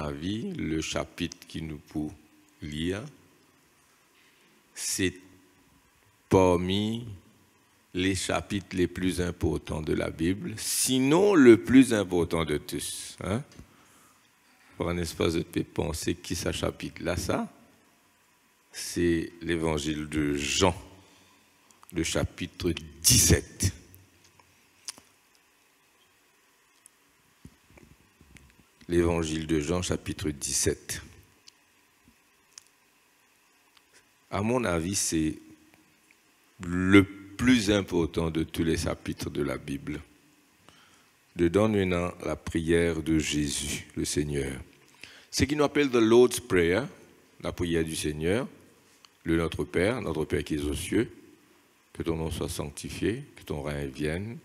avis, le chapitre qui nous pour lire, c'est parmi les chapitres les plus importants de la Bible, sinon le plus important de tous. Hein? Pour un espace de paix, penser qui ça chapitre là, ça, c'est l'évangile de Jean, le chapitre 17. L'évangile de Jean, chapitre 17. À mon avis, c'est le plus important de tous les chapitres de la Bible. Dedans, nous avons la prière de Jésus, le Seigneur. Ce qu'il nous appelle the Lord's Prayer, la prière du Seigneur, le Notre Père qui est aux cieux, que ton nom soit sanctifié, que ton règne vienne,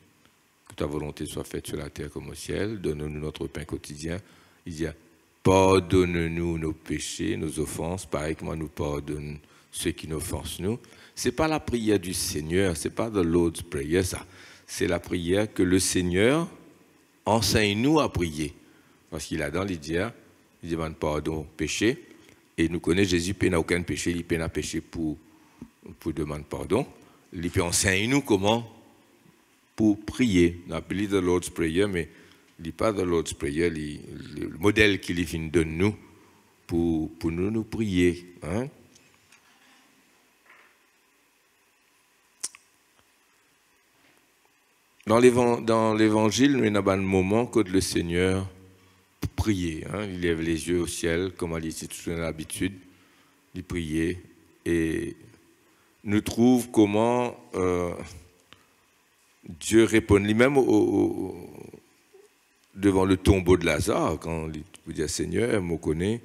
que ta volonté soit faite sur la terre comme au ciel, donne-nous notre pain quotidien. Il dit, pardonne-nous nos péchés, nos offenses, pareil que moi nous pardonne ceux qui nous offensent nous. Ce n'est pas la prière du Seigneur, ce n'est pas the Lord's Prayer, ça. C'est la prière que le Seigneur enseigne-nous à prier. Parce qu'il a dans l'idée, il demande pardon péché, et nous connaissons Jésus, il n'a aucun péché, il n'a péché pour demander pardon. Il peut enseigner nous comment pour prier. On appelle the Lord's Prayer, mais il n'est pas the Lord's Prayer, le modèle qu'il donne nous pour nous prier. Hein? Dans l'évangile, nous avons un moment que le Seigneur prier. Hein? Il lève les yeux au ciel, comme il dit toujours l'habitude, il prier. Et nous trouve comment Dieu répond lui-même devant le tombeau de Lazare, quand il dit Seigneur, me connais,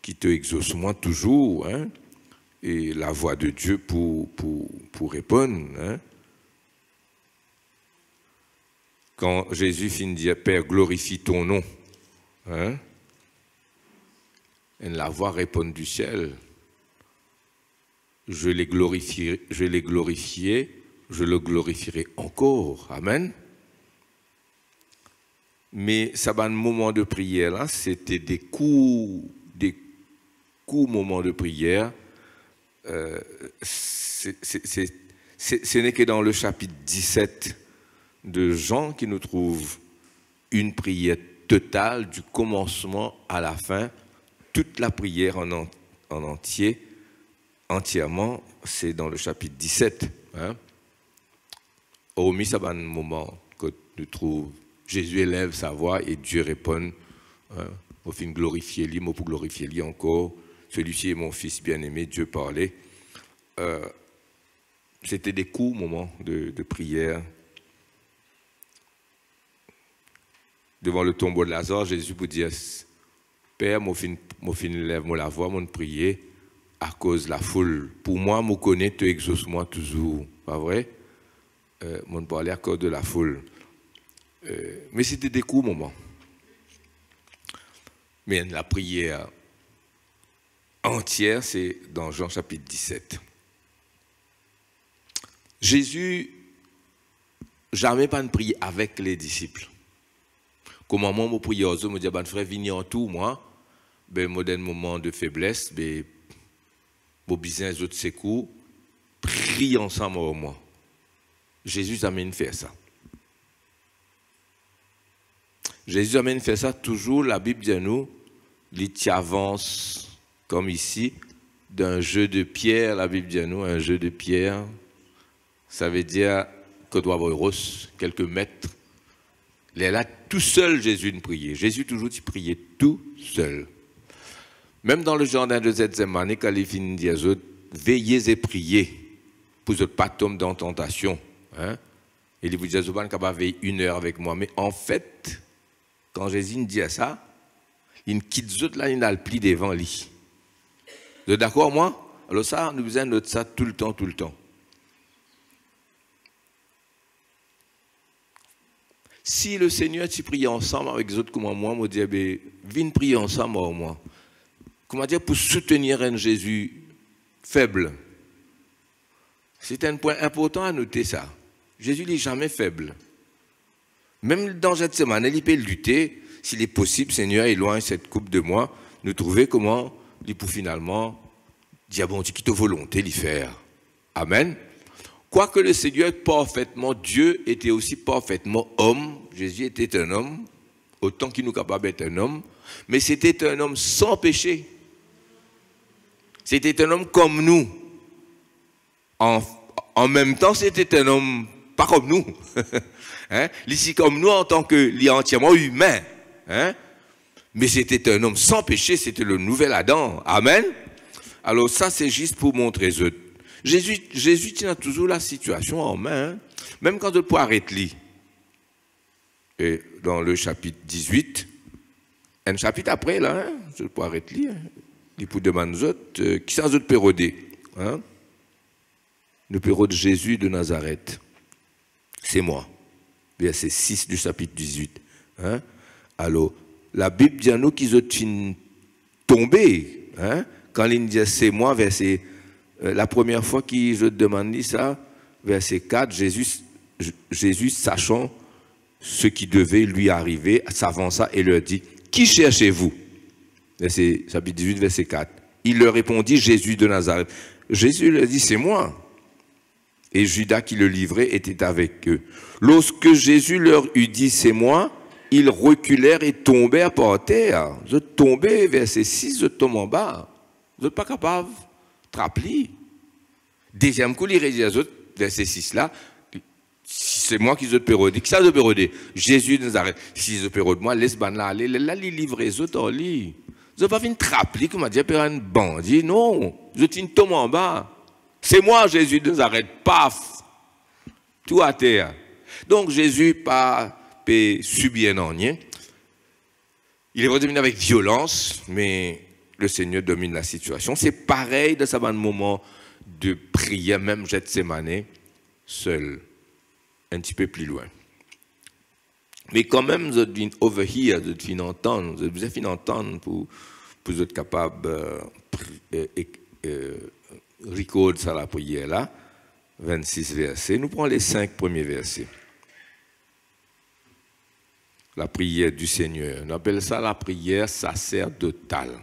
qui te exauce moi toujours. Hein? Et la voix de Dieu pour répondre. Hein? Quand Jésus finit de dire Père, glorifie ton nom. Hein? Et la voix répond du ciel. Je l'ai glorifié, je le glorifierai encore. Amen. Mais ça va un moment de prière là, c'était des courts moments de prière. Ce n'est que dans le chapitre 17 de Jean qui nous trouve une prière totale du commencement à la fin, toute la prière en entièrement, c'est dans le chapitre 17. Hein? Hormis ça va un moment que nous trouvons Jésus élève sa voix et Dieu répond, hein? Au fin glorifier lui, moi pour glorifier lui encore, celui-ci est mon fils bien-aimé, Dieu parlait. C'était des courts moments de prière. Devant le tombeau de Lazare, Jésus vous dit, Père, mon fin lève la voix, mon prier à cause de la foule. Pour moi, je connais, tu exauces moi toujours. Pas vrai? Mon parler à cause de la foule. Mais c'était des courts moments. Mais la prière entière, c'est dans Jean chapitre 17. Jésus, jamais pas de prier avec les disciples. Comment moi, je prie aux autres, je dis, ben, frère, venez en tout, moi, ben, moi, dans un moment de faiblesse, ben, mon business, autres secours, prie ensemble au moi. Jésus amène faire ça. Jésus amène faire ça toujours, la Bible dit à nous, il avance comme ici, d'un jeu de pierre, la Bible dit à nous, un jeu de pierre, ça veut dire que doit avoir quelques mètres. Il est là tout seul, Jésus ne priait. Jésus toujours dit prier tout seul. Même dans le jardin de Gethsémani, quand il finit de dire aux autres, veillez et priez pour ne pas tomber dans tentation. Hein? Et il vous dit, vous ne veiller 1 heure avec moi. Mais en fait, quand Jésus dit ça, il quitte les autres là, il a le pli devant lui. Vous êtes d'accord, moi? Alors ça, nous faisons notre ça tout le temps, tout le temps. Si le Seigneur tu pries ensemble avec les autres comme moi, je dis, ben, viens prier ensemble avec moi. Comment dire, pour soutenir un Jésus faible. C'est un point important à noter ça. Jésus n'est jamais faible. Même dans Gethsémani, il peut lutter. s'il est possible, Seigneur, éloigne cette coupe de moi, nous trouver comment, pour finalement, dire, bon, tu quittes ta volonté d'y faire. Amen. Quoique le Seigneur parfaitement, Dieu était aussi parfaitement homme, Jésus était un homme, autant qu'il nous est capable d'être un homme, mais c'était un homme sans péché. C'était un homme comme nous. En même temps, c'était un homme pas comme nous. Hein? Ici, comme nous, en tant que entièrement humain. Hein? Mais c'était un homme sans péché, c'était le nouvel Adam. Amen. Alors ça, c'est juste pour montrer ça. Jésus tient toujours la situation en main. Hein? Même quand il peut arrêter. Et dans le chapitre 18, un chapitre après, là, hein, je peux arrêter. Hein? Il peut demander aux autres, qui sont les autres pérodés? Hein? Le pérode de Jésus de Nazareth. C'est moi. Verset 6 du chapitre 18. Hein? Alors, la Bible dit à nous qu'ils ont tombé. Hein? Quand il dit c'est moi, verset, la première fois qu'ils ont demandé ça, verset 4, Jésus, sachant ce qui devait lui arriver, s'avança et leur dit, qui cherchez-vous? Verset, chapitre 18, verset 4. Il leur répondit, Jésus de Nazareth. Jésus leur dit, c'est moi. Et Judas qui le livrait était avec eux. Lorsque Jésus leur eut dit, c'est moi, ils reculèrent et tombèrent par terre. Vous êtes tombés, verset 6, vous êtes tombés en bas. Vous n'êtes pas capables de rappeler. Deuxième coup, il rédige les autres, verset 6 là, c'est moi qui vous ai pérodé. Qui ça vous pérodé? Jésus de Nazareth. Si vous pérodé moi, laisse ban là aller. Là, il livre les autres en lit. Vous n'avez pas fini de rappeler, comme on dit, un bandit. Non, vous êtes une tombe en bas. C'est moi, Jésus de Nazareth. Paf! Tout à terre. Donc, Jésus pas subi un rien. Il est redevenu avec violence, mais le Seigneur domine la situation. C'est pareil dans ce moment de prière, même Gethsémane, seul, un petit peu plus loin. Mais quand même, vous êtes over here, vous êtes entendre, vous êtes entendre pour être capable de recorder ça la prière là, 26 versets. Nous prenons les 5 premiers versets. La prière du Seigneur. On appelle ça la prière sacerdotale.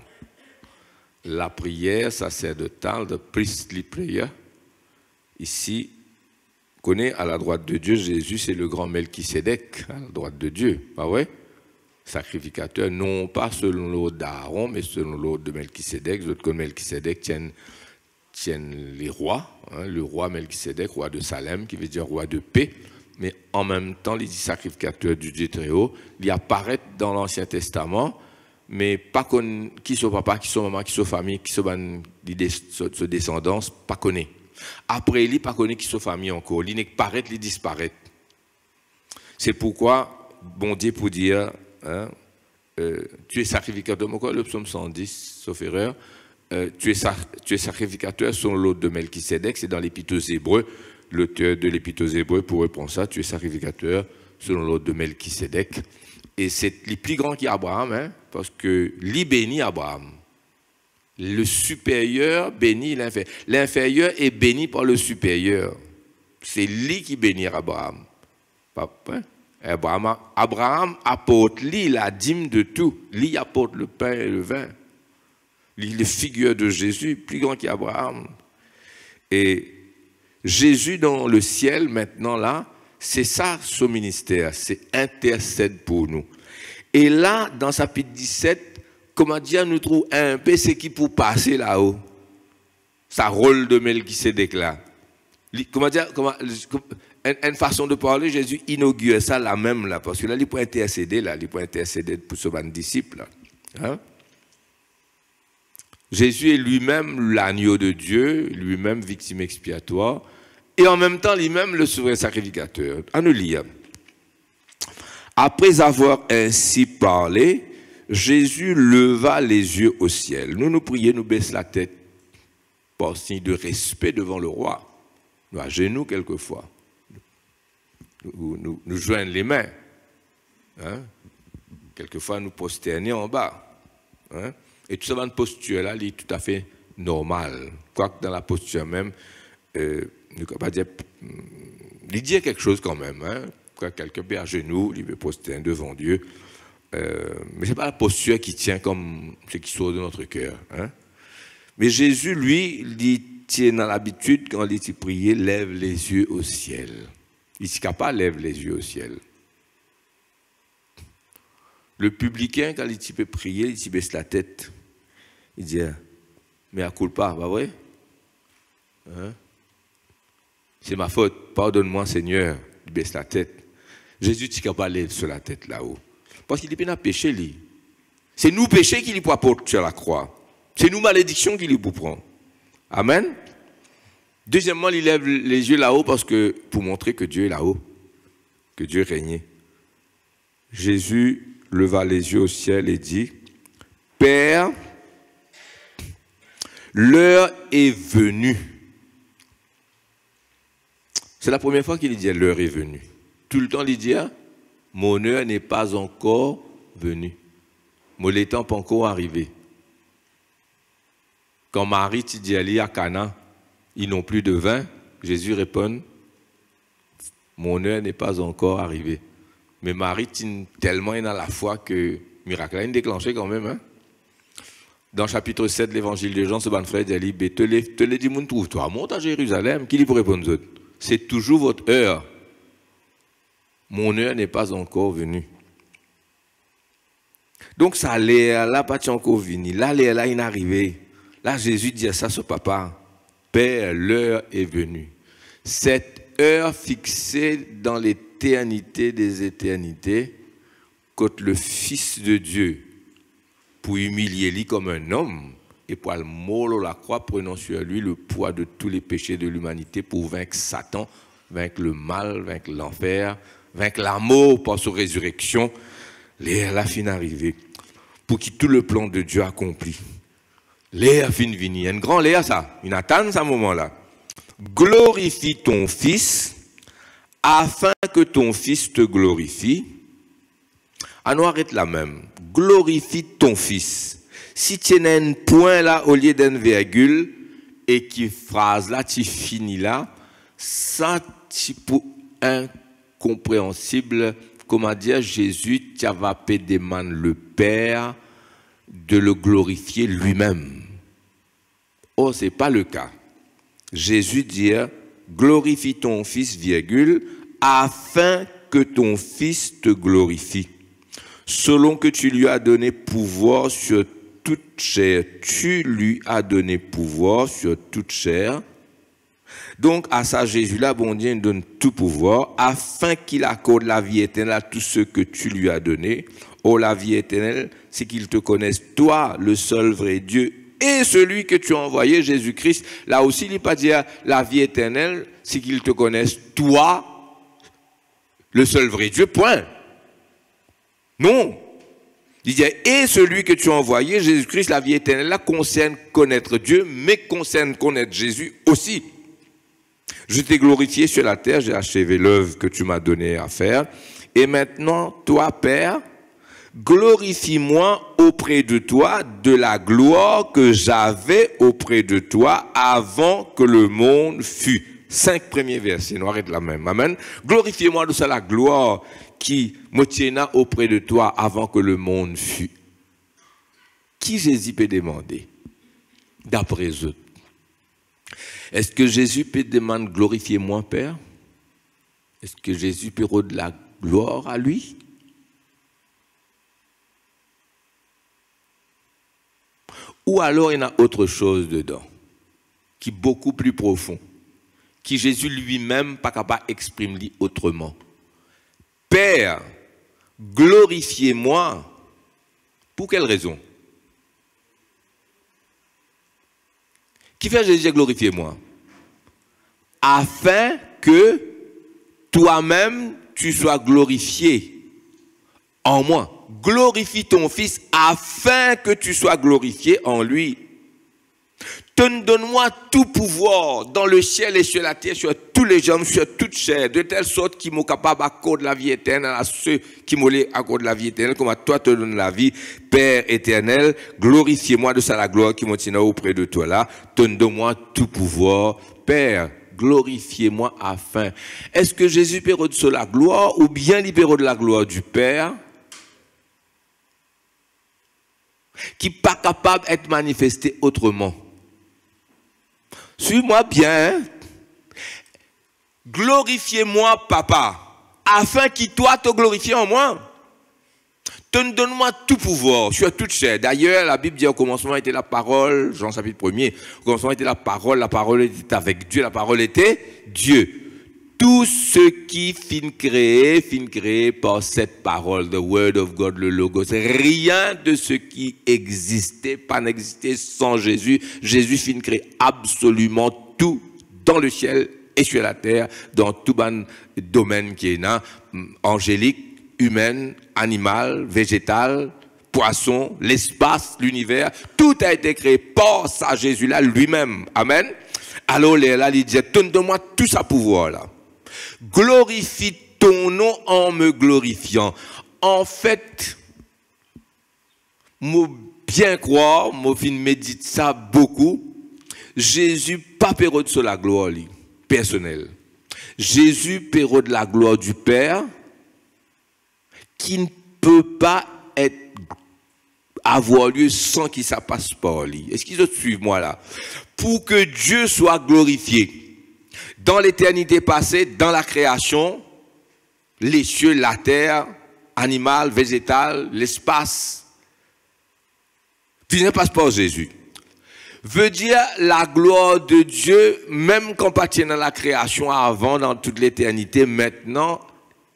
La prière sacerdotale, the priestly prayer. Ici, on connaît à la droite de Dieu, Jésus, c'est le grand Melchisédek, à la droite de Dieu. Ah ouais? Sacrificateur, non pas selon l'ordre d'Aaron, mais selon l'ordre de Melchisédek. Vous connaissez Melchisédek tiennent les rois, hein, le roi Melchisédek, roi de Salem, qui veut dire roi de paix. Mais en même temps, les sacrificateurs du Dieu très haut, ils apparaissent dans l'Ancien Testament, mais pas qui sont papa, qui sont maman, qui sont famille, qui sont descendance, pas connaît. Après, il pas connaît qui sont famille encore. Il paraît, il disparaît. C'est pourquoi, bon Dieu pour dire, hein, tu es sacrificateur, mon corps, le psaume 110, sauf erreur, tu es sacrificateur selon l'ordre de Melchisédek, c'est dans l'Épître aux Hébreux. L'auteur de l'Épître aux Hébreux pour répondre ça, tu es sacrificateur selon l'ordre de Melchisédek. Et c'est le plus grand qui est Abraham, hein, parce que lui bénit Abraham. Le supérieur bénit l'inférieur. L'inférieur est béni par le supérieur. C'est lui qui bénit Abraham. Hein? Abraham apporte lui la dîme de tout. Lui apporte le pain et le vin. Lui, les figures de Jésus, plus grand qu'Abraham. Et Jésus dans le ciel, maintenant là, c'est ça son ministère, c'est intercède pour nous. Et là, dans chapitre 17, comment dire, nous trouve un peu ce qui pour passer là-haut. Sa rôle de Melchisédek là. Comment dire, une façon de parler, Jésus inaugure ça là même là, parce que là, il peut intercéder là, il peut intercéder pour ce disciple là. Hein? Jésus est lui-même l'agneau de Dieu, lui-même victime expiatoire, et en même temps lui-même le souverain sacrificateur. À nous lire. Après avoir ainsi parlé, Jésus leva les yeux au ciel. Nous prions, nous baissons la tête par signe de respect devant le roi. Nous à genoux quelquefois. Nous joignons les mains. Hein? Quelquefois nous prosternons en bas. Hein? Et tout ça dans une posture-là, il est tout à fait normal. Quoique dans la posture même, ne peut pas dire, il dit quelque chose quand même. Hein? Quand quelqu'un est à genoux, il veut prosterner devant Dieu. mais ce n'est pas la posture qui tient comme ce qui sort de notre cœur. Hein? Mais Jésus, lui, il tient dans l'habitude, quand il dit prier, lève les yeux au ciel. Il ne dit pas lève les yeux au ciel. Le publicain, quand il peut prier, il baisse la tête. Il dit, mais à culpa, pas vrai? Hein? C'est ma faute, pardonne-moi Seigneur. Il baisse la tête. Jésus ne dit pas lever sur la tête là-haut. Parce qu'il est bien à pécher, lui. C'est nous péchés qui lui portent sur la croix. C'est nous malédictions qui lui prend. Amen. Deuxièmement, il lève les yeux là-haut pour montrer que Dieu est là-haut, que Dieu régnait. Jésus leva les yeux au ciel et dit, Père, l'heure est venue. C'est la première fois qu'il dit l'heure est venue. Tout le temps, il dit, mon heure n'est pas encore venue. Mon temps n'est pas encore arrivé. Quand Marie dit à Cana, ils n'ont plus de vin, Jésus répond, mon heure n'est pas encore arrivée. Mais Marie tellement dans la foi que le miracle a déclenché quand même. Hein? Dans le chapitre 7 de l'évangile de Jean, ce bon frère dit, te le dis, mon trouve-toi, monte à Jérusalem. Qui lui pour répondre aux autres? C'est toujours votre heure. Mon heure n'est pas encore venue. Donc ça l'air là, pas encore venu. Là, l'air là, il est arrivé. Là, Jésus dit à ça, ce papa, Père, l'heure est venue. Cette heure fixée dans l'éternité des éternités, quand le Fils de Dieu, pour humilier lui comme un homme, et pour le mourir la croix, prenant sur lui le poids de tous les péchés de l'humanité, pour vaincre Satan, vaincre le mal, vaincre l'enfer, vaincre la mort par sa résurrection, l'heure la fin arrivée, pour qu'il tout le plan de Dieu accompli. L'heure fin venue. Il y a une grande l'heure, ça. Il attend ce moment-là. Glorifie ton Fils, afin que ton Fils te glorifie. Ah non, arrête là même. Glorifie ton Fils. Si tu as un point là au lieu d'une virgule, et qui phrase là, tu finis là, ça, tu pour incompréhensible, comment dire, Jésus, tu vas demander le Père de le glorifier lui-même. Oh, ce n'est pas le cas. Jésus dit, glorifie ton Fils, virgule, afin que ton Fils te glorifie. Selon que tu lui as donné pouvoir sur toute chair, tu lui as donné pouvoir sur toute chair. Donc, à ça, Jésus-là, bon Dieu, il donne tout pouvoir, afin qu'il accorde la vie éternelle à tous ceux que tu lui as donnés. Oh, la vie éternelle, c'est qu'ils te connaissent, toi, le seul vrai Dieu, et celui que tu as envoyé, Jésus-Christ. Là aussi, il n'est pas dire la vie éternelle, c'est qu'ils te connaissent, toi, le seul vrai Dieu, point. Non. Il dit, et celui que tu as envoyé, Jésus-Christ, la vie éternelle, là, concerne connaître Dieu, mais concerne connaître Jésus aussi. Je t'ai glorifié sur la terre, j'ai achevé l'œuvre que tu m'as donnée à faire. Et maintenant, toi, Père, glorifie-moi auprès de toi de la gloire que j'avais auprès de toi avant que le monde fût. 5 premiers versets, nous arrêtons la même. Amen. Glorifiez-moi de ça la gloire qui me tiena auprès de toi avant que le monde fût. Qui Jésus peut demander d'après eux? Est-ce que Jésus peut demander glorifiez-moi, Père? Est-ce que Jésus peut rendre la gloire à lui? Ou alors il y a autre chose dedans, qui est beaucoup plus profond, qui Jésus lui-même pas capable d'exprimer autrement. Père, glorifiez-moi. Pour quelle raison? Qui fait Jésus glorifiez-moi? Afin que toi-même tu sois glorifié en moi. Glorifie ton Fils afin que tu sois glorifié en lui. Donne-moi tout pouvoir dans le ciel et sur la terre, sur tous les hommes, sur toute chair, de telle sorte qu'ils m'ont capable d'accorder la vie éternelle à ceux qui m'ont accordé la vie éternelle, comme à toi te donne la vie, Père éternel, glorifiez-moi de ça la gloire qui m'ont tenu auprès de toi là, donne-moi tout pouvoir, Père, glorifiez-moi afin. Est-ce que Jésus peut de la gloire ou bien libérer de la gloire du Père? qui n'est pas capable d'être manifesté autrement. Suis-moi bien. Hein? Glorifiez-moi, papa, afin qu'il toi te glorifie en moi. Donne-moi tout pouvoir, je suis toute chair. D'ailleurs, la Bible dit au commencement était la parole, Jean chapitre 1er, au commencement était la parole était avec Dieu, la parole était Dieu. Tout ce qui fin créé par cette parole, the word of God, le logos. Rien de ce qui existait, pas n'existait sans Jésus. Jésus fin créé absolument tout dans le ciel et sur la terre, dans tout domaine qui est là, angélique, humaine, animale, végétale, poisson, l'espace, l'univers, tout a été créé par ça, Jésus-là lui-même. Amen. Alors là, il dit, donne-moi tout ça pouvoir là. Glorifie ton nom en me glorifiant. En fait, moi bien croire, moi fin médite ça beaucoup. Jésus pas pérode sur la gloire personnelle. Jésus pérode la gloire du Père qui ne peut pas avoir lieu sans qu'il ça passe par lui. Est-ce qu'ils suivent moi là? Pour que Dieu soit glorifié dans l'éternité passée, dans la création, les cieux, la terre, animal, végétal, l'espace, puis ne passe par Jésus. Veut dire la gloire de Dieu, même quand appartient à la création avant, dans toute l'éternité, maintenant,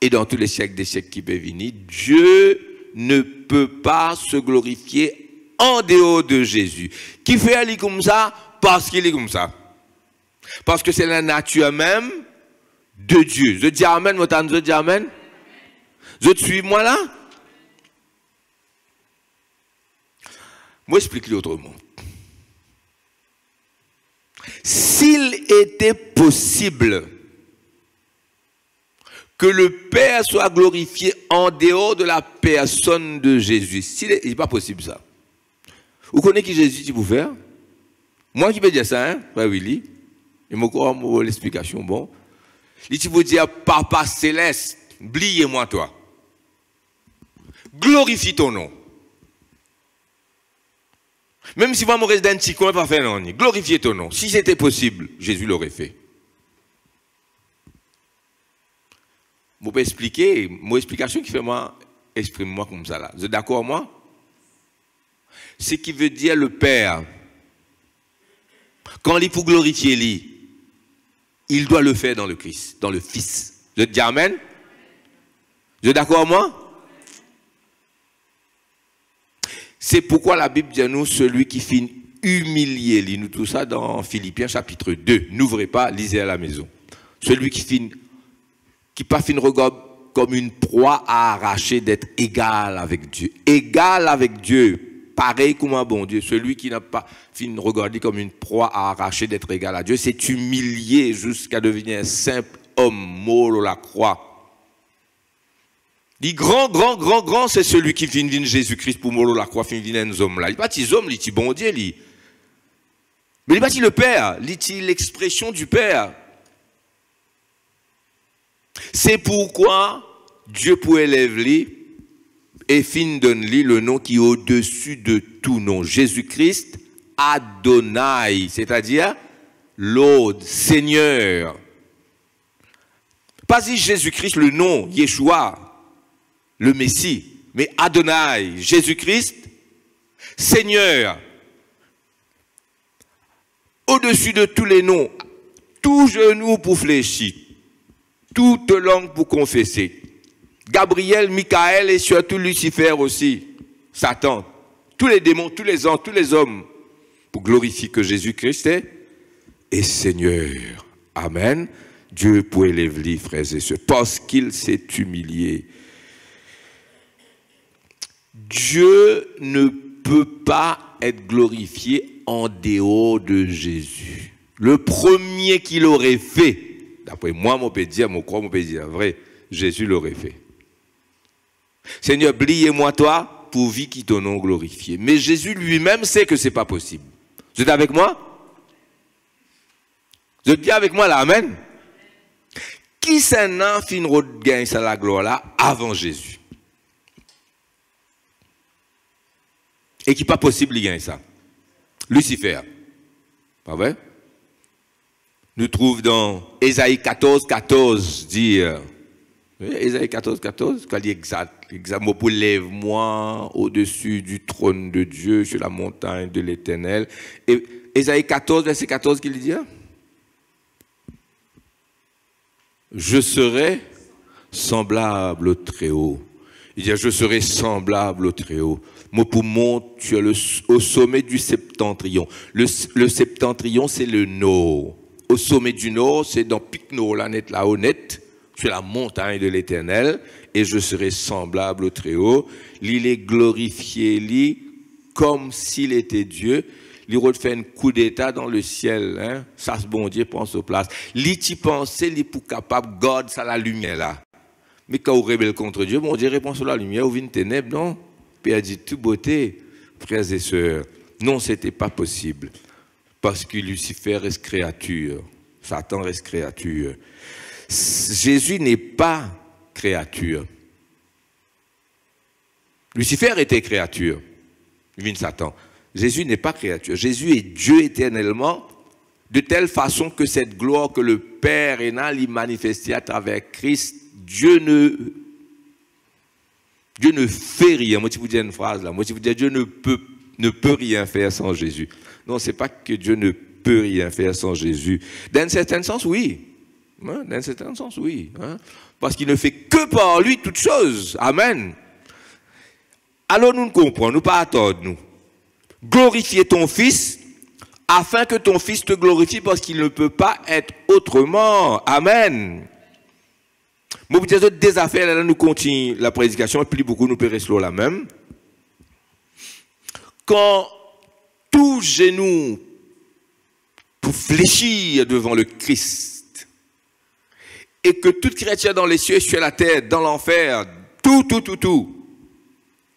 et dans tous les siècles des siècles qui peuvent venir, Dieu ne peut pas se glorifier en dehors de Jésus. Qui fait aller comme ça? Parce qu'il est comme ça. Parce que c'est la nature même de Dieu. Je dis Amen, je dis Amen. Je te suis moi là? Moi, explique-le autrement. S'il était possible que le Père soit glorifié en dehors de la personne de Jésus, il n'est pas possible ça. Vous connaissez qui Jésus tu peux faire? Moi qui peux dire ça, hein? Bah oui, et moi l'explication, bon. Il tu peux dire, Papa Céleste, oubliez-moi toi. Glorifie ton nom. Même si moi mon résident Chico, pas faire non, glorifier ton nom. Si c'était possible, Jésus l'aurait fait. Je peux expliquer, mon explication qui fait moi, exprime-moi comme ça là. Vous êtes d'accord moi? Ce qui veut dire le Père, quand il pour glorifier lui, il doit le faire dans le Christ, dans le Fils. Je te dis Amen? Vous êtes d'accord moi? C'est pourquoi la Bible dit à nous, celui qui finit humilié, lis-nous tout ça dans Philippiens chapitre 2. N'ouvrez pas, lisez à la maison. Celui qui pas fin regarde comme une proie à arracher d'être égal avec Dieu. Égal avec Dieu, pareil comme un bon Dieu. Celui qui n'a pas fin regarder comme une proie à arracher d'être égal à Dieu, c'est humilié jusqu'à devenir un simple homme mort à la croix. Il grand, c'est celui qui vient de Jésus-Christ pour mourir la croix, vient un homme là. Il n'est pas petit homme, il est bon Dieu, lui. Mais il n'est pas le Père, il est l'expression du Père. C'est pourquoi Dieu pour élever lui et fin donne lui le nom qui est au-dessus de tout nom. Jésus-Christ, Adonai, c'est-à-dire Lord, Seigneur. Pas si Jésus-Christ le nom, Yeshua, le Messie, mais Adonai, Jésus-Christ, Seigneur, au-dessus de tous les noms, tout genou pour fléchir, toute langue pour confesser. Gabriel, Michael et surtout Lucifer aussi, Satan, tous les démons, tous les anges, tous les hommes, pour glorifier que Jésus-Christ est Seigneur. Amen. Dieu pour élever, frères et sœurs, parce qu'il s'est humilié. Dieu ne peut pas être glorifié en dehors de Jésus. Le premier qu'il aurait fait, d'après moi, mon peut dire, mon croix, mon peut dire, vrai, Jésus l'aurait fait. Seigneur, oubliez-moi toi, pour vie qui ton nom glorifié. Mais Jésus lui-même sait que ce n'est pas possible. Vous êtes avec moi? Vous êtes bien avec moi là, amen? Qui s'en a fin de gagner la gloire là avant Jésus? Et qui n'est pas possible de gagner ça. Lucifer. Pas vrai? Nous trouvons dans Ésaïe 14, 14, dire, Ésaïe 14, 14, quand il dit exact, pour lève-moi au-dessus du trône de Dieu, sur la montagne de l'Éternel. Et Ésaïe 14, verset 14, qu'il dit, je serai semblable au Très-Haut. Il dit, je serai semblable au Très-Haut. Mot pour mot, tu es au sommet du septentrion. Le septentrion, c'est le nord. Au sommet du nord, c'est dans Picno, la net, là, honnête, sur la montagne de l'Éternel, et je serai semblable au Très-Haut. Il est glorifié, lui, comme s'il était Dieu. Il refait un coup d'état dans le ciel, hein. Ça, ce bon Dieu pense aux places. Lui, tu pensais, lui, pour capable, garde ça la lumière, là. Mais quand on rebelle contre Dieu, bon Dieu répond sur la lumière, ou vient une ténèbre, non? Puis il a dit, tout beauté, frères et sœurs. Non, c'était pas possible. Parce que Lucifer reste créature. Satan reste créature. Jésus n'est pas créature. Lucifer était créature. Il vient de Satan. Jésus n'est pas créature. Jésus est Dieu éternellement, de telle façon que cette gloire que le Père rénal y manifestait à travers Christ, Dieu ne fait rien. Moi, je vous dis une phrase là. Moi, je vous dis, Dieu ne peut rien faire sans Jésus. Non, c'est pas que Dieu ne peut rien faire sans Jésus. Dans un certain sens, oui. Hein? Dans un certain sens, oui. Hein? Parce qu'il ne fait que par lui toutes choses. Amen. Alors nous ne comprenons, nous pas attendre, nous. Glorifier ton Fils, afin que ton Fils te glorifie, parce qu'il ne peut pas être autrement. Amen. Moi, vous dites des affaires, là, nous continuons la prédication, et puis beaucoup nous périssons la même. Quand tout genou pour fléchir devant le Christ, et que toute créature dans les cieux, sur la terre, dans l'enfer, tout,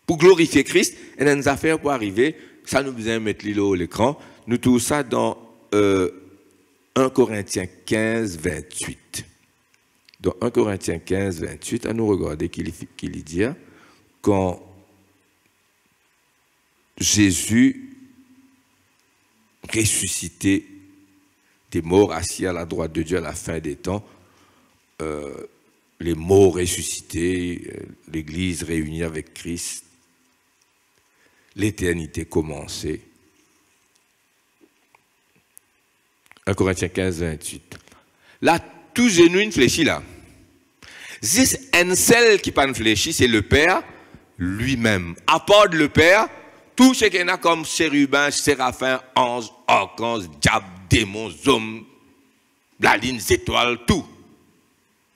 pour glorifier Christ, et dans nos affaires pour arriver, ça nous besoin de mettre l'îlot à l'écran, nous trouvons ça dans 1 Corinthiens 15, 28. Dans 1 Corinthiens 15, 28, à nous regarder qu'il dit, quand Jésus ressuscité des morts assis à la droite de Dieu à la fin des temps, les morts ressuscités, l'Église réunie avec Christ, l'éternité commencée. 1 Corinthiens 15, 28. Là, tout genou fléchit là. C'est un seul qui pas fléchit, c'est le Père lui-même. À part le Père, tout ce qu'il y a comme chérubin, séraphin, ange, archange, diable, démon, hommes, la ligne, étoiles, tout.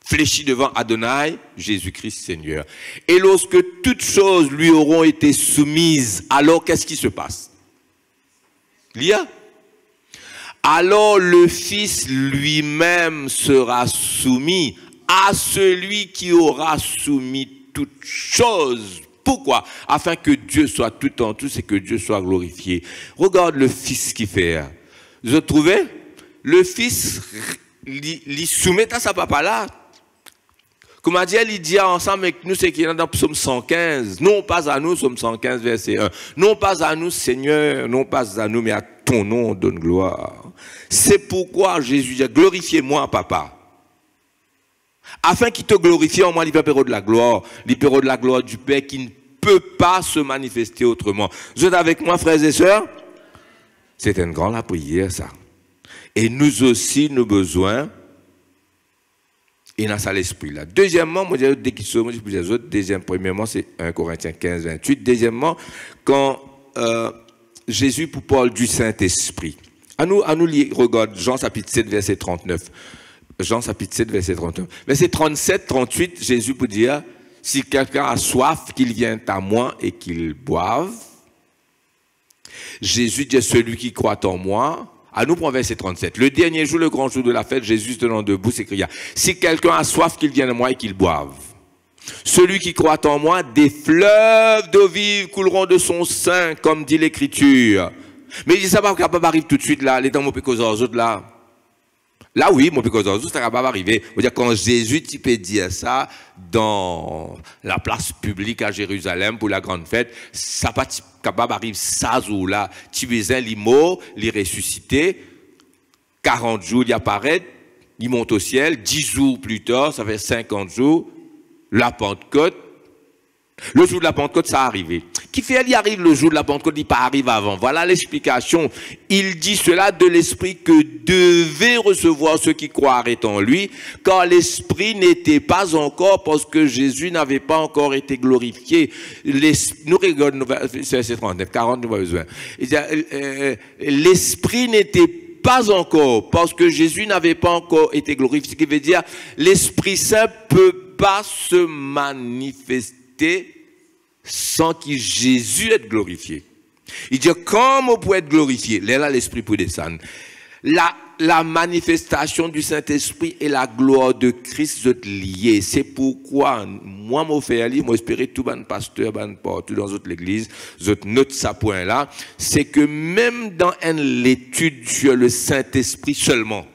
Fléchit devant Adonai, Jésus-Christ Seigneur. Et lorsque toutes choses lui auront été soumises, alors qu'est-ce qui se passe? Lia? Alors le Fils lui-même sera soumis à celui qui aura soumis toutes choses. Pourquoi? Afin que Dieu soit tout en tout et que Dieu soit glorifié. Regarde le Fils qui fait. Vous trouvez? Le Fils lui soumet à sa papa là. Comme a dit, il dit ensemble avec nous, c'est qu'il y a dans Psaume 115. Non pas à nous, Psaume 115, verset 1. Non pas à nous, Seigneur, non pas à nous, mais à ton nom, donne gloire. C'est pourquoi Jésus dit, glorifiez-moi, papa. Afin qu'il te glorifie en moi, l'hyperpéro de la gloire du Père qui ne peut pas se manifester autrement. Vous êtes avec moi, frères et sœurs? C'est une grande la prière, ça. Et nous aussi, nous besoin. Et dans ça l'esprit là. Deuxièmement, moi je dis premièrement, c'est 1 Corinthiens 15, 28. Deuxièmement, quand Jésus pour Paul du Saint-Esprit. À nous regarde Jean chapitre 7, verset 39. Jean chapitre 7, verset 39. Verset 37, 38, Jésus peut dire, si quelqu'un a soif, qu'il vienne à moi et qu'il boive. Jésus dit, celui qui croit en moi. À nous, pour verset 37. Le dernier jour, le grand jour de la fête, Jésus, tenant debout, s'écria, si quelqu'un a soif, qu'il vienne à moi et qu'il boive. Celui qui croit en moi, des fleuves d'eau vive couleront de son sein, comme dit l'Écriture. Mais il dit ça, pas capable d'arriver tout de suite là, les temps aux autres là. Là, oui, mon pécozor, ça va pas arriver. Dire quand Jésus, tu peux dire ça dans la place publique à Jérusalem pour la grande fête, ça pas capable arriver ça ou là. Tu besoin les mots, les ressusciter. 40 jours, il apparaît, il monte au ciel. 10 jours plus tard, ça fait 50 jours. La Pentecôte. Le jour de la Pentecôte, ça arrivé. Qui fait, il arrive le jour de la Pentecôte, il pas arrive avant. Voilà l'explication. Il dit cela de l'Esprit que devaient recevoir ceux qui croiraient en lui, car l'Esprit n'était pas encore, parce que Jésus n'avait pas encore été glorifié. Nous regardons, c'est 39, 40, nous avons besoin. L'Esprit n'était pas encore, parce que Jésus n'avait pas encore été glorifié. Ce qui veut dire, l'Esprit Saint peut pas se manifester sans que Jésus être glorifié. Il dit, comment on peut être glorifié? Là, l'Esprit peut descendre. La manifestation du Saint-Esprit et la gloire de Christ sont liées. C'est pourquoi, moi, mon frère, moi, espérer tout ban pasteur, ban partout dans toute l'église, je note ça point là, c'est que même dans l'étude sur le Saint-Esprit seulement,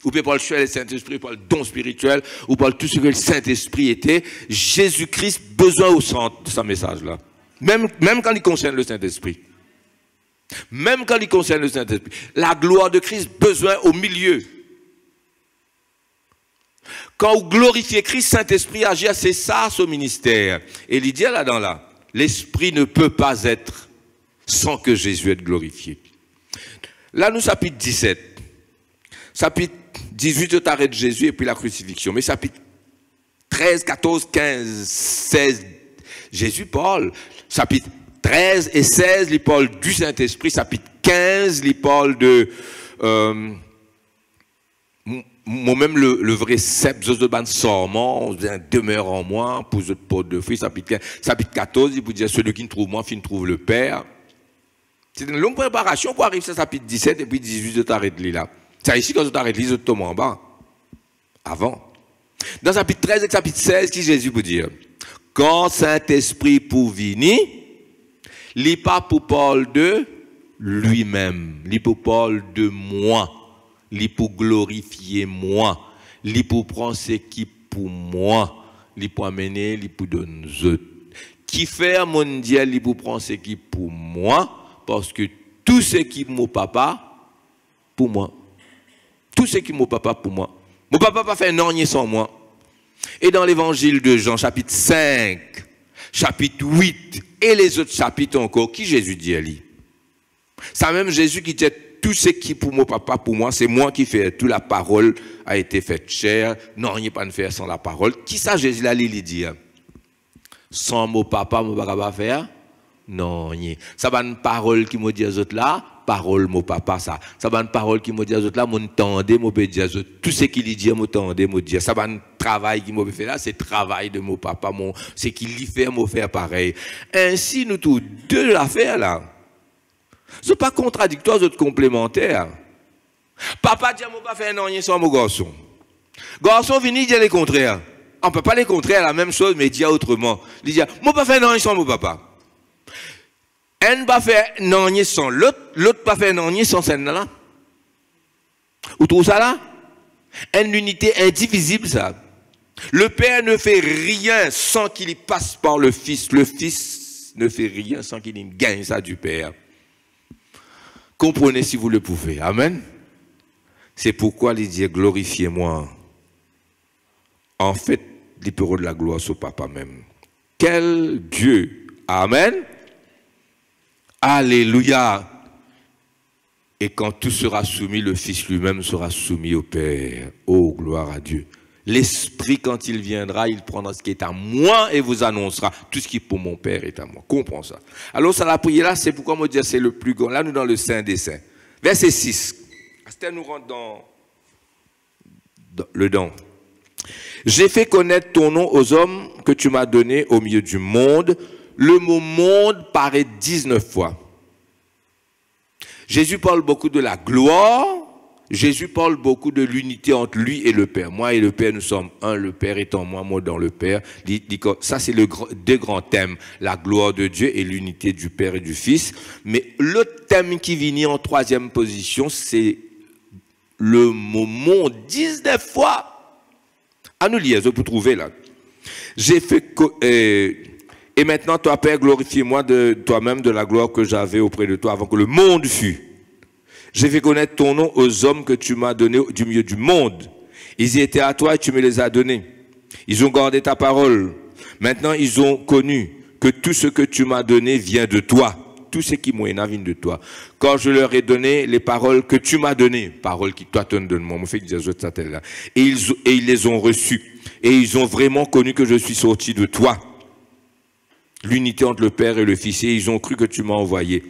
ou peut parler sur le Saint-Esprit, ou parler don spirituel, ou parler tout ce que le Saint-Esprit était, Jésus-Christ besoin au centre de ce message-là. Même quand il concerne le Saint-Esprit. Même quand il concerne le Saint-Esprit. La gloire de Christ besoin au milieu. Quand vous glorifiez Christ, Saint-Esprit agit, c'est ça son ministère. Et il dit là-dedans là, l'Esprit ne peut pas être sans que Jésus être glorifié. Là, nous, chapitre 17. Chapitre 18, le arrêt de Jésus et puis la crucifixion. Mais chapitre 13, 14, 15, 16, Jésus parle. Chapitre 13 et 16, il parle du Saint-Esprit. Chapitre 15, il parle de... moi-même, le vrai cep, je ban sorment, demeure en moi, pour je porte de fruits. Chapitre 14, il vous dit, celui qui ne trouve moi, fin trouve le Père. C'est une longue préparation pour arriver à chapitre 17 et puis 18, je t'arrête là. C'est ici quand je t'arrête là, je tombe en bas. Avant. Dans chapitre 13 et chapitre 16, qui Jésus vous dire? Quand Saint-Esprit pour venir, il n'est pas pour parler de lui-même, il est pour parler de moi, il est pour glorifier moi, il est pour prendre ce qui pour moi, il est pour amener, il est pour donner aux autres. Qui fait mondial, il est pour prendre ce qui pour moi, parce que tout ce qui est mon papa, pour moi. Tout ce qui est mon papa pour moi. Mon papa pas fait non sans moi. Et dans l'évangile de Jean, chapitre 5, chapitre 8, et les autres chapitres encore, qui Jésus dit à lui? C'est même Jésus qui dit tout ce qui pour mon papa, pour moi, c'est moi qui fais tout. La parole a été faite chair. Non, il n'y a pas de faire sans la parole. Qui ça Jésus là, il dit? Sans mon papa, mon papa va faire? Non, ça va une parole qui me dit aux autres là, parole mon papa ça. Ça va une parole qui me dit aux autres là, mon tendez, mon dit aux autres. Tout ce qu'il dit, mon tendez, mon dit. Ça va un travail qui me fait là, c'est travail de mon papa, c'est qu'il y fait, mon faire pareil. Ainsi, nous tous deux l'affaire là. Ce n'est pas contradictoire, c'est complémentaire. Papa dit, mon papa fait non, sans mon garçon. Garçon vini dit les contraires. On ne peut pas les contraires, la même chose, mais dit autrement. Il dit, mon papa fait non, sans mon papa. Un pas faire non sans l'autre, l'autre pas faire non sans celle là. Vous trouvez ça là? Une unité indivisible ça. Le Père ne fait rien sans qu'il y passe par le Fils. Le Fils ne fait rien sans qu'il y gagne ça du Père. Comprenez si vous le pouvez. Amen. C'est pourquoi il dit glorifiez-moi. En fait, il peut de la gloire sur papa même. Quel Dieu. Amen. Alléluia. Et quand tout sera soumis, le Fils lui-même sera soumis au Père. Oh, gloire à Dieu. L'Esprit, quand il viendra, il prendra ce qui est à moi et vous annoncera tout ce qui pour mon Père est à moi. Comprends ça. Alors, ça la prière là, c'est pourquoi moi dire c'est le plus grand. Là, nous dans le Saint des Saints. Verset 6. Astère nous rentre dans le don. J'ai fait connaître ton nom aux hommes que tu m'as donné au milieu du monde. Le mot monde paraît 19 fois. Jésus parle beaucoup de la gloire. Jésus parle beaucoup de l'unité entre lui et le Père. Moi et le Père, nous sommes un. Le Père est en moi, moi dans le Père. Ça, c'est deux grands thèmes. La gloire de Dieu et l'unité du Père et du Fils. Mais le thème qui vient en troisième position, c'est le mot monde 19 fois. À nous lire, je peux trouver là. J'ai fait et maintenant, toi, Père, glorifie-moi de toi-même de la gloire que j'avais auprès de toi avant que le monde fût. J'ai fait connaître ton nom aux hommes que tu m'as donnés du milieu du monde. Ils y étaient à toi et tu me les as donnés. Ils ont gardé ta parole. Maintenant, ils ont connu que tout ce que tu m'as donné vient de toi. Tout ce qui m'ont vient de toi. Quand je leur ai donné les paroles que tu m'as données, paroles qui toi te donnes, moi, fait dire ça là. Et ils les ont reçues. Et ils ont vraiment connu que je suis sorti de toi. L'unité entre le Père et le Fils. Et ils ont cru que tu m'as envoyé.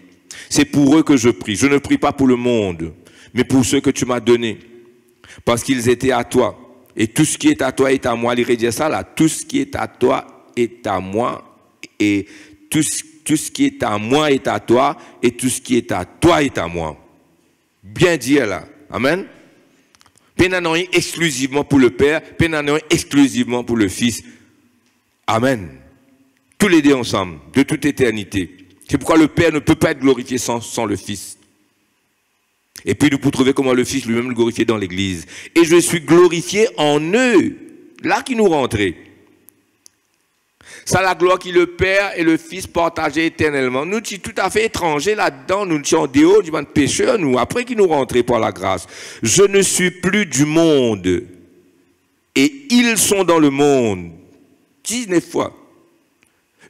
C'est pour eux que je prie. Je ne prie pas pour le monde, mais pour ceux que tu m'as donnés. Parce qu'ils étaient à toi. Et tout ce qui est à toi est à moi. Il dit ça là. Tout ce qui est à toi est à moi. Et tout ce qui est à moi est à toi. Et tout ce qui est à toi est à moi. Bien dit là. Amen. Pénanon exclusivement pour le Père. Pénanon exclusivement pour le Fils. Amen. Tous les deux ensemble, de toute éternité. C'est pourquoi le Père ne peut pas être glorifié sans le Fils. Et puis nous pouvons trouver comment le Fils lui-même le glorifié dans l'Église. Et je suis glorifié en eux. Là qui nous rentrait. Ça la gloire qui le Père et le Fils partageaient éternellement. Nous sommes tout à fait étrangers là-dedans. Nous sommes en dehors du monde pécheur, nous. Après qui nous rentrait par la grâce. Je ne suis plus du monde. Et ils sont dans le monde. 19 fois.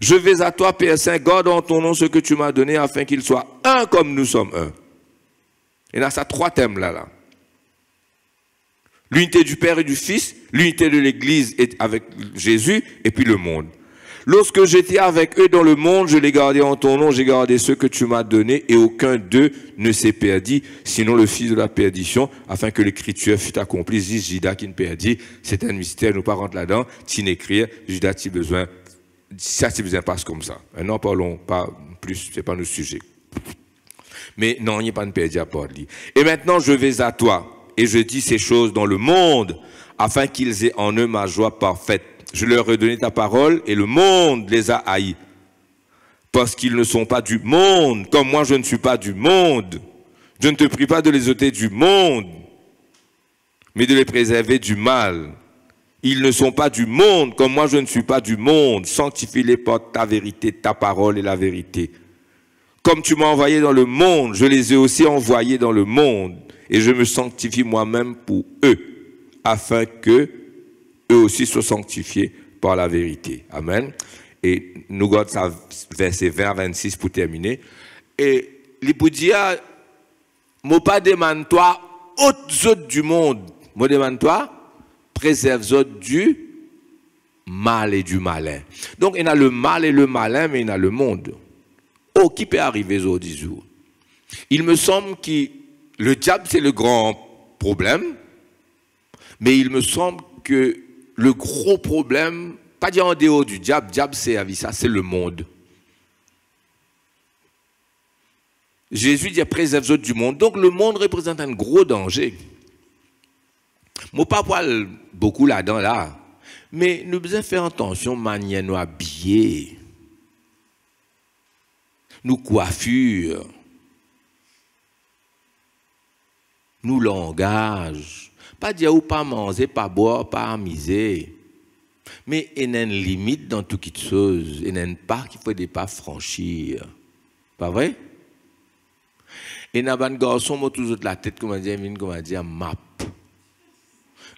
Je vais à toi, Père Saint, garde en ton nom ce que tu m'as donné afin qu'ils soient un comme nous sommes un. Et là, ça 3 thèmes là. L'unité du Père et du Fils, l'unité de l'Église avec Jésus, et puis le monde. Lorsque j'étais avec eux dans le monde, je les gardais en ton nom, j'ai gardé ceux que tu m'as donnés, et aucun d'eux ne s'est perdu, sinon le fils de la perdition, afin que l'écriture fût accomplie. Dit Judas qui ne perdit, c'est un mystère, nous pas rentrer là-dedans, t'y n'écrire, Judas t'y besoin. Ça, c'est besoin passe comme ça. Maintenant, parlons pas plus, c'est pas notre sujet. Mais non, il n'y a pas de perdre à parler. Et maintenant, je vais à toi, et je dis ces choses dans le monde, afin qu'ils aient en eux ma joie parfaite. Je leur ai donné ta parole, et le monde les a haïs. Parce qu'ils ne sont pas du monde, comme moi je ne suis pas du monde. Je ne te prie pas de les ôter du monde, mais de les préserver du mal. Ils ne sont pas du monde, comme moi je ne suis pas du monde. Sanctifie-les par ta vérité, ta parole est la vérité. Comme tu m'as envoyé dans le monde, je les ai aussi envoyés dans le monde. Et je me sanctifie moi-même pour eux, afin que eux aussi soient sanctifiés par la vérité. Amen. Et nous gardons ça, verset 20 à 26 pour terminer. Et l'hypodia, moi pas demande-toi autres du monde. Moi demande-toi, préserve du mal et du malin. Donc, il y a le mal et le malin, mais il y a le monde. Oh, qui peut arriver aux 10 jours? Il me semble que le diable, c'est le grand problème, mais il me semble que le gros problème, pas dire en dehors du diable, diable c'est ça, c'est le monde. Jésus dit préserve du monde. Donc, le monde représente un gros danger. Moi, pas beaucoup là-dedans, là. Mais nous devons faire attention, manière nous habiller, nous coiffure, nous langage. Pas dire ou pas manger, pas boire, pas amuser. Mais il y a une limite dans toute chose. Il y a une part qu'il faut pas franchir. Pas vrai? Et dans un garçon, moi, toujours la tête, comment dire, map.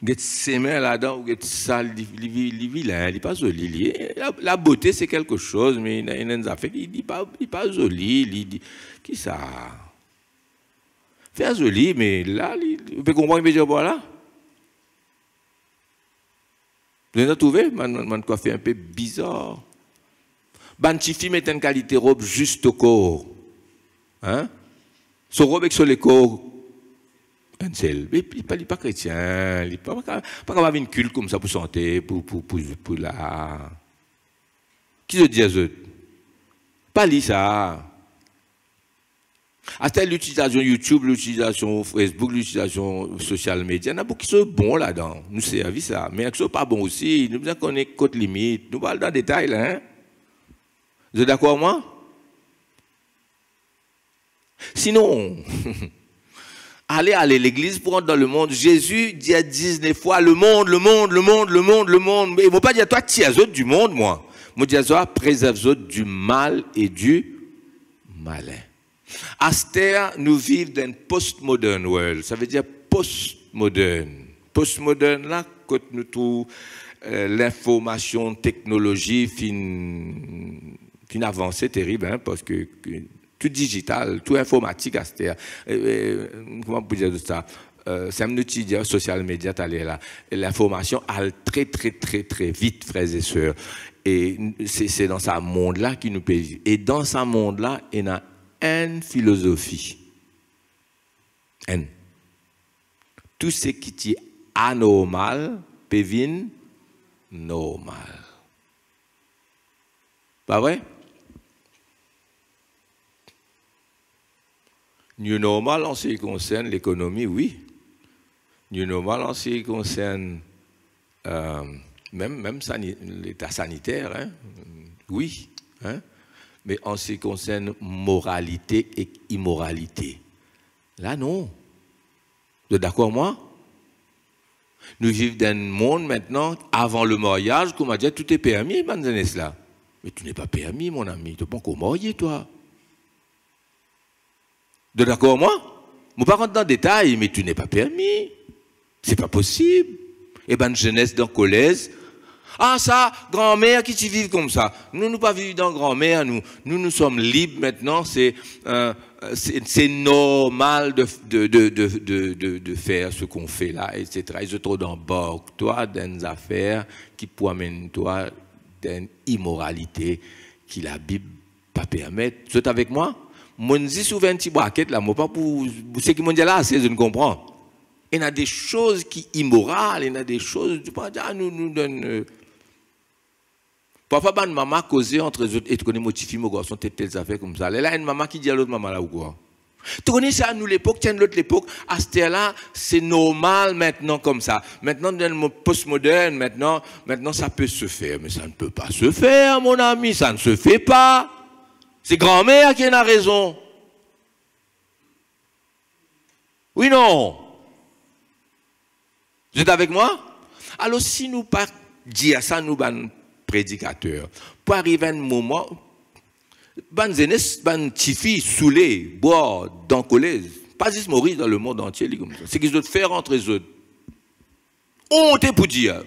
Get ses mains là-dedans, ou get sale, il n'est pas joli. La beauté, c'est quelque chose, mais il y a une affaire qui n'est pas joli. Il dit, qui ça? Faire joli, mais là, vous pouvez comprendre ce que je veux dire par là? Vous avez trouvé? Man quoi fait un peu bizarre. Banchifi met une qualité robe juste au corps. Hein? Son robe avec sur le corps. Un seul. Mais il n'est pas chrétien. Il n'est pas avoir une culte comme ça pour santé, pour la. Qui se dit à eux? Pas lire ça. À l'utilisation YouTube, l'utilisation Facebook, l'utilisation social media, il y en a beaucoup qui sont bons là-dedans. Nous servons ça. Mais il y en a qui ne sont pas bons aussi. Nous devons connaître côte limite. Nous parlons dans le détail là. Hein? Vous êtes d'accord avec moi? Sinon, allez à l'église pour entrer dans le monde. Jésus dit à 19 fois le monde, le monde, le monde, le monde, le monde. Mais ils ne vont pas dire toi, tu es autres du monde, moi. Moi, je dis toi, préserve autres du mal et du malin. Astère, nous vivons dans une post-modern world. Ça veut dire post-moderne. Post-moderne, là, quand nous trouvons l'information, technologie, fin avancée terrible, hein, parce que tout digital, tout informatique, Astère. Comment on peut dire ça? C'est un outil de social media, là. L'information allait très, très, très, très vite, frères et sœurs. Et c'est dans ce monde-là qu'il nous peut vivre. Et dans ce monde-là, il y a une philosophie. Tout ce qui est anormal peut venir normal. Pas vrai? New normal en ce qui concerne l'économie, oui. New normal en ce qui concerne même l'état sanitaire, hein? Oui. Hein? Mais en ce qui concerne moralité et immoralité, là non. Vous êtes d'accord, moi? Nous vivons dans un monde maintenant, avant le mariage, qu'on m'a dit, tout est permis, là. Mais tu n'es pas permis, mon ami. Tu n'es pas encore marié, toi. Vous êtes d'accord, moi? Je ne vais pas rentrer dans le détail, mais tu n'es pas permis. C'est pas possible. Eh bien, jeunesse dans le collège. Ah, ça, grand-mère qui vit comme ça. Nous ne pas vivre dans grand-mère, nous sommes libres maintenant, c'est normal de faire ce qu'on fait là, etc. Ils se trouvent dans bord, toi, dans des affaires qui amènent toi dans une immoralité qui la Bible pas permet. Vous êtes avec moi? Moi, je dis souvent un petit braquette là, moi pas pour ce qui m'ont dit là, c'est je ne comprends. Il y a des choses qui sont immorales, il y a des choses, tu peux dire, nous donne. Parfois, une maman causée entre eux et tu connais motivé, mon garçon, telles affaires comme ça. Là, une maman qui dit à l'autre maman là ou quoi. Tu connais ça, nous l'époque, tiens, l'autre l'époque, à cette là c'est normal maintenant comme ça. Maintenant, dans le postmoderne, maintenant, ça peut se faire. Mais ça ne peut pas se faire, mon ami, ça ne se fait pas. C'est grand-mère qui en a raison. Oui, non. Vous êtes avec moi? Alors, si nous pas dire ça, nous, prédicateur. Pour arriver à un moment, ban zénès, ban tifi, saoulé, boire, d'encoller, pas juste mourir dans le monde entier, comme ça. C'est qu'ils doivent faire entre eux autres. Honte pour dire.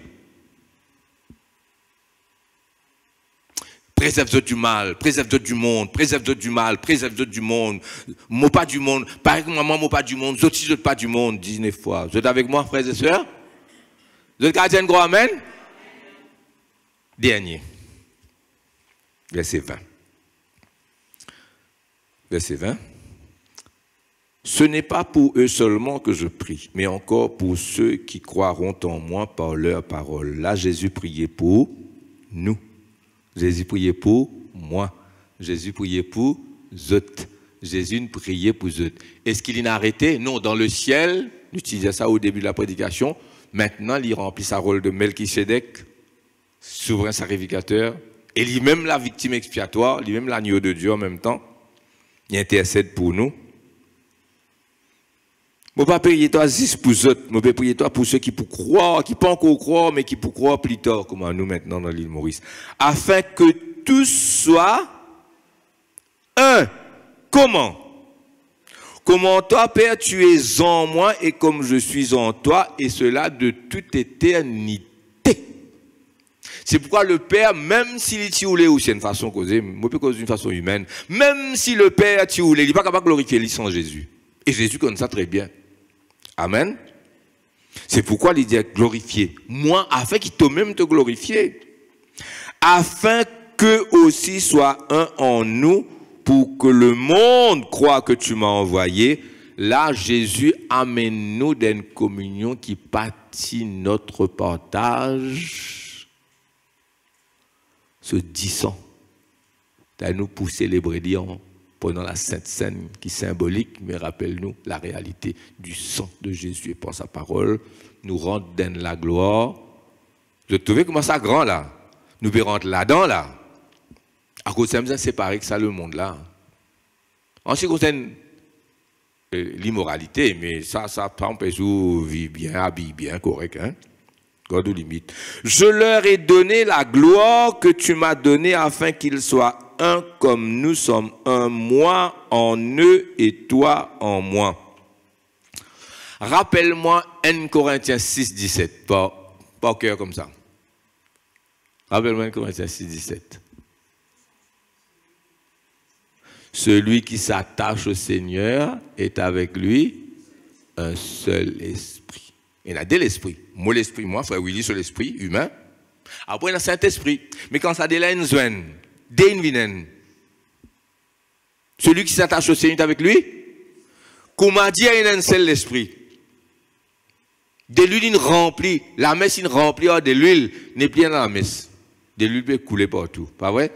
Préserve-toi du mal, préserve-toi du monde, préserve-toi du mal, préserve-toi du monde. Mot pas du monde, pareil que maman, mot pas du monde, autres pas du monde, 19 fois. Vous êtes avec moi, frères et sœurs? Vous êtes gardien de gros amen? Dernier, verset 20. Verset 20. Ce n'est pas pour eux seulement que je prie, mais encore pour ceux qui croiront en moi par leur parole. Là, Jésus priait pour nous. Jésus priait pour moi. Jésus priait pour eux. Jésus priait pour eux. Est-ce qu'il a arrêté? Non, dans le ciel, j'utilisais ça au début de la prédication. Maintenant, il remplit sa rôle de Melchisédek, souverain sacrificateur, et lui-même la victime expiatoire, lui-même l'agneau de Dieu en même temps. Il intercède pour nous. Je ne vais pas prier toi juste pour eux, je vais prier toi pour ceux qui pour croire, qui ne peuvent pas encore croire, mais qui pour croire plus tard, comme nous maintenant dans l'île Maurice. Afin que tous soient un. Comment? Comment toi, Père, tu es en moi et comme je suis en toi, et cela de toute éternité. C'est pourquoi le Père, même s'il est tioulé, ou c'est une façon causée, moi je peux causer d'une façon humaine, même si le Père est tioulé, il n'est pas capable de glorifier lui sans Jésus. Et Jésus connaît ça très bien. Amen. C'est pourquoi il dit glorifier. Moi, afin qu'il te même te glorifier. Afin que aussi soit un en nous, pour que le monde croit que tu m'as envoyé. Là, Jésus amène nous dans une communion qui bâtit notre partage. Ce 10 ans, t'as nous pour célébrer pendant la Sainte Seine qui est symbolique, mais rappelle-nous la réalité du sang de Jésus et par sa parole, nous rentre dans la gloire. Je trouvais comment ça grand là. Nous verrons là-dedans là. À cause de ça, c'est pareil que ça le monde là. En ce qui concerne l'immoralité, mais ça empêche de vivre bien, habiller bien, correct, hein? God ou limite. Je leur ai donné la gloire que tu m'as donnée afin qu'ils soient un comme nous sommes un, moi en eux et toi en moi. Rappelle-moi 1 Corinthiens 6, 17, par cœur comme ça. Rappelle-moi 1 Corinthiens 6, 17. Celui qui s'attache au Seigneur est avec lui un seul esprit. Il y a de l'esprit. Moi, l'esprit, moi, frère Willy, sur l'esprit humain. Après, il y a le Saint-Esprit. Mais quand ça délaine, celui qui s'attache au Seigneur est avec lui. Comment dire, il y a un seul esprit. De l'huile, il remplit. La messe, il remplit de l'huile. N'est plus dans la messe. De l'huile peut couler partout. Pas vrai?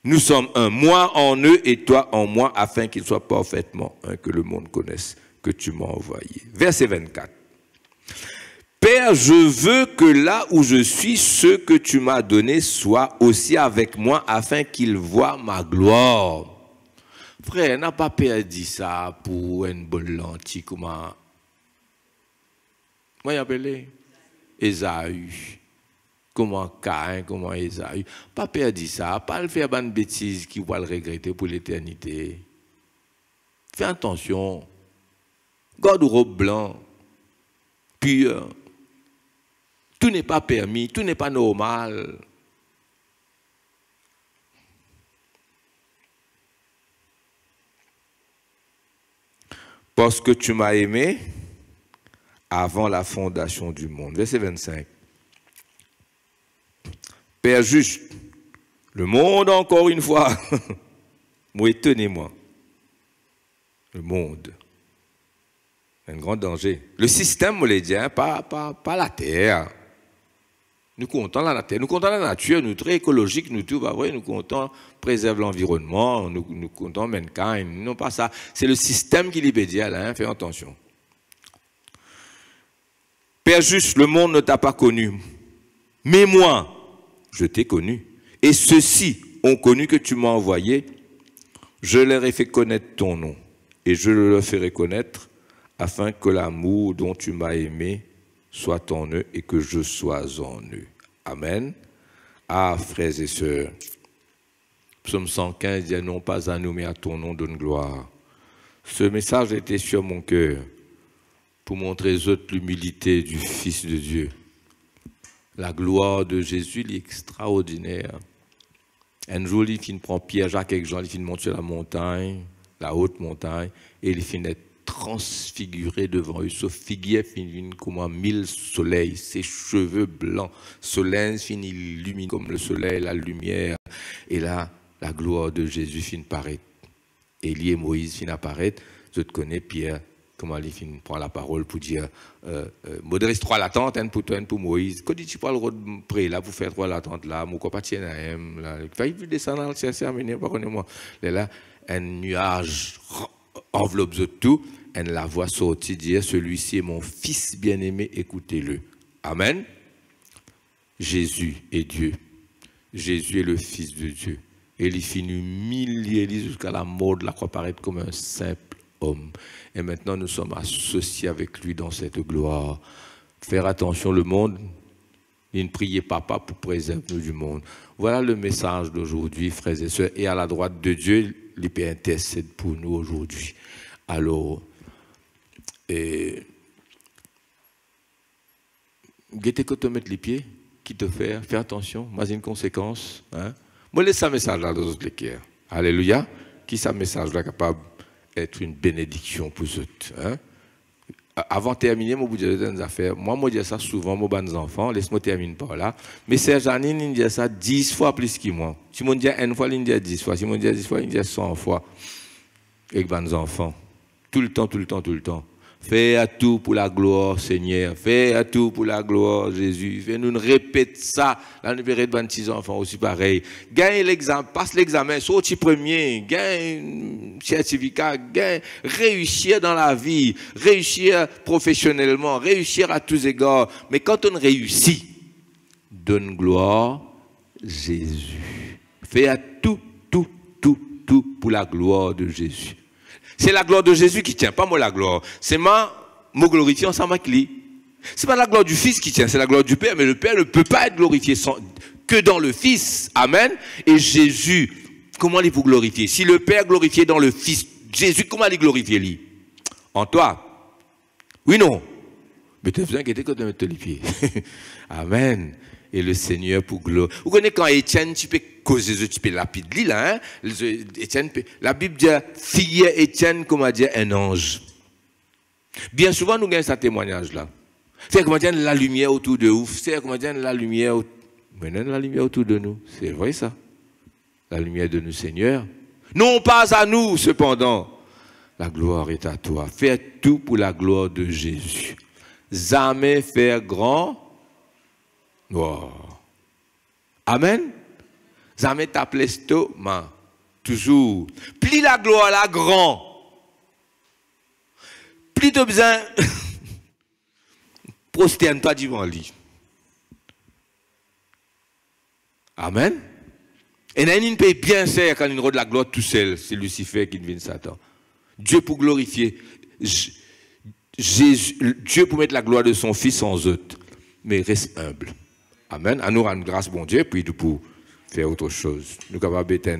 Nous sommes un, moi en eux et toi en moi, afin qu'ils soient parfaitement un, que le monde connaisse, que tu m'as envoyé. Verset 24. Père, je veux que là où je suis, ceux que tu m'as donnés soient aussi avec moi, afin qu'ils voient ma gloire. Frère, n'a pas perdu ça pour une bonne lentille, comment il appelé Ésaü. Comment Caïn, comment Ésaü. Pas perdu ça, pas le faire une bêtise qui va le regretter pour l'éternité. Fais attention. Garde robe blanc, pur. Tout n'est pas permis, tout n'est pas normal. Parce que tu m'as aimé avant la fondation du monde. Verset 25. Père juste, le monde encore une fois, moi étonnez-moi. Le monde. Un grand danger. Le système, on l'a dit, hein, pas la terre. Nous comptons la terre, nous comptons la nature, nous très écologiques, nous tout, bah ouais, nous comptons préserver l'environnement, nous comptons mankind, non pas ça. C'est le système qui libédial, hein, fais attention. Père juste, le monde ne t'a pas connu, mais moi, je t'ai connu. Et ceux-ci ont connu que tu m'as envoyé, je leur ai fait connaître ton nom, et je le leur ferai connaître, afin que l'amour dont tu m'as aimé soit en eux et que je sois en eux. Amen. Ah, frères et sœurs, Psaume 115 dit non pas à nous, mais à ton nom donne gloire. Ce message était sur mon cœur pour montrer aux autres l'humilité du Fils de Dieu. La gloire de Jésus est extraordinaire. Un jour, il prend Pierre, Jacques et Jean, il monte sur la montagne, la haute montagne, et il finit transfiguré devant eux, sauf figuier finit comme 1000 soleils, ses cheveux blancs, soleil finit illumine comme le soleil, la lumière, et là, la gloire de Jésus finit paraître. Élie et Moïse finit apparaître. Je te connais, Pierre, comment il finit prend la parole pour dire modérez trois l'attente, un pour toi, un pour Moïse. Quand tu parles de près là pour faire trois l'attente là, mon compagnon là, il faut descendre dans le ciel, c'est amené, pardonnez-moi. Là, un nuage enveloppe de tout. Elle la voix sortir dire celui-ci est mon fils bien-aimé, écoutez-le. Amen. Jésus est Dieu. Jésus est le Fils de Dieu. Et il finit humilié jusqu'à la mort de la croix, paraître comme un simple homme. Et maintenant nous sommes associés avec lui dans cette gloire. Faire attention, le monde, il ne priez pas pour préserver nous du monde. Voilà le message d'aujourd'hui, frères et sœurs. Et à la droite de Dieu, il peut intercéder pour nous aujourd'hui. Alors, guettez que te mettre les pieds, qui te fait, fais attention, mais une conséquence. Hein? Moi, laisse un message là dans les autres l'équerre. Alléluia. Qui ça message là capable d'être une bénédiction pour eux. Hein? Avant de terminer, je vous dis des affaires. Moi, je dis ça souvent, moi, mes enfants, laisse-moi terminer par là. Mais Serge Janine, il dit ça 10 fois plus que moi. Si je dis une fois, il dit 10 fois. Si je dis 10 fois, il dit 100 fois. Avec mes enfants. Tout le temps, tout le temps, tout le temps. Fais à tout pour la gloire, Seigneur. Fais à tout pour la gloire, Jésus. Fais-nous répéter ça. Là, nous verrons 26 enfants aussi pareil. Gagne l'examen, passe l'examen, sorti premier, gagne certificat, gagne, réussir dans la vie, réussir professionnellement, réussir à tous égards. Mais quand on réussit, donne gloire, Jésus. Fais à tout pour la gloire de Jésus. C'est la gloire de Jésus qui tient, pas moi la gloire. C'est moi glorifier ensemble avec lui. C'est pas la gloire du Fils qui tient, c'est la gloire du Père, mais le Père ne peut pas être glorifié que dans le Fils. Amen. Et Jésus, comment il peut glorifier? Si le Père glorifié dans le Fils, Jésus, comment il glorifier lui? En toi? Oui, non. Mais tu ne fais inquiéter que de mettre les pieds. Amen. Et le Seigneur pour gloire. Vous connaissez quand Étienne, tu peux causer, tu peux lapide lui là, hein? Étienne, la Bible dit, fille Étienne, comment dire, un ange. Bien souvent, nous gagnons ce témoignage-là. C'est comment dire la lumière autour de nous. C'est comment dire la lumière, maintenant la lumière autour de nous. C'est vrai ça. La lumière de nous, Seigneur. Non pas à nous, cependant. La gloire est à toi. Fais tout pour la gloire de Jésus. Jamais faire grand. Oh. Amen. Jamais t'appeler stomac. Toujours. Plie la gloire là grand. Plie de besoin. Prosterne-toi devant lui. Amen. Et il peut bien faire quand il rôde la gloire tout seul. C'est Lucifer qui devine Satan. Dieu pour glorifier. Dieu pour mettre la gloire de son Fils en eux. Mais reste humble. Amen. À nous rendre grâce, bon Dieu, puis pour faire autre chose. Nous capables d'être